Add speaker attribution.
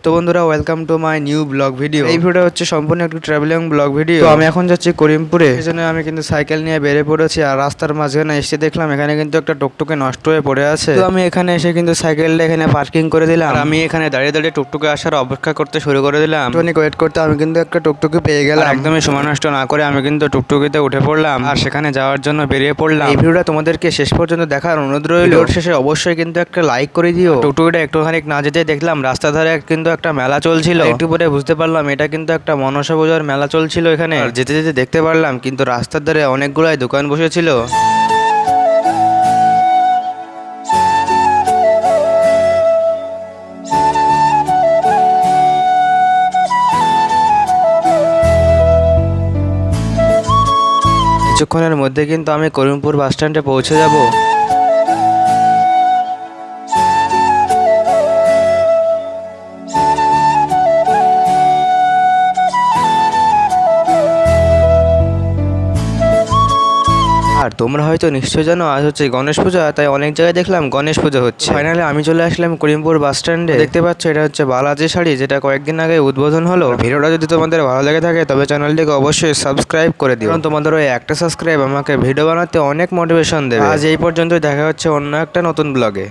Speaker 1: তো বন্ধুরা, welcome to my new blog video. এই ভিডিওটা হচ্ছে সম্পূর্ণ একটু ট্রাভেলিং ব্লগ ভিডিও। তো আমি এখন যাচ্ছি করিমপুরে, এই জন্য আমি কিন্তু সাইকেল নিয়ে বেরিয়ে পড়েছি। আর রাস্তার মাঝখানে এসে দেখলাম এখানে কিন্তু একটা টুকটুকে নষ্ট হয়ে পড়ে আছে। তো আমি এখানে এসে কিন্তু সাইকেলটা এখানে পার্কিং করে দিলাম। আর আমি এখানে দাঁড়িয়ে দাঁড়িয়ে টুকটুকে আসার অপেক্ষা করতে শুরু করে দিলাম। একটুখানি ওয়েট করতে আমি কিন্তু একটা টুকটুকি পেয়ে গেলাম। একদমই সময় নষ্ট না করে আমি কিন্তু টুকটুকিতে উঠে পড়লাম আর সেখানে যাওয়ার জন্য বেরিয়ে পড়লাম। এই ভিডিওটা তোমাদেরকে শেষ পর্যন্ত দেখার অনুরোধ রইল। ভিডিওর শেষে অবশ্যই কিন্তু একটা লাইক করে দিও। টুকটুকিটা একটুখানি না যেতে দেখলাম রাস্তা ধারে কিন্তু একটা মেলা চলছিল। একটু পরে বুঝতে পারলাম এটা কিন্তু একটা মনসা পূজার মেলা চলছিল এখানে। আর যেতে যেতে দেখতে পারলাম কিন্তু রাস্তার ধারে অনেকগুলাই দোকান বসেছিল। কিছুক্ষণের মধ্যে কিন্তু আমি করিমপুর বাস স্ট্যান্ডে পৌঁছে যাব। আর তোমরা হয়তো নিশ্চয় জানো আজ হচ্ছে গণেশ পূজা, তাই অনেক জায়গায় দেখলাম গণেশ পুজো হচ্ছে। ফাইনালি আমি চলে আসলাম করিমপুর বাস স্ট্যান্ডে। দেখতে পাচ্ছ এটা হচ্ছে বালাজি শাড়ি, যেটা কয়েকদিন আগে উদ্বোধন হলো। ভিডিওটা যদি তোমাদের ভালো লেগে থাকে তবে চ্যানেলটিকে অবশ্যই সাবস্ক্রাইব করে দিও, কারণ তোমাদের ওই একটা সাবস্ক্রাইব আমাকে ভিডিও বানাতে অনেক মোটিভেশন দেবে। আজ এই পর্যন্তই, দেখা হচ্ছে অন্য একটা নতুন ব্লগে।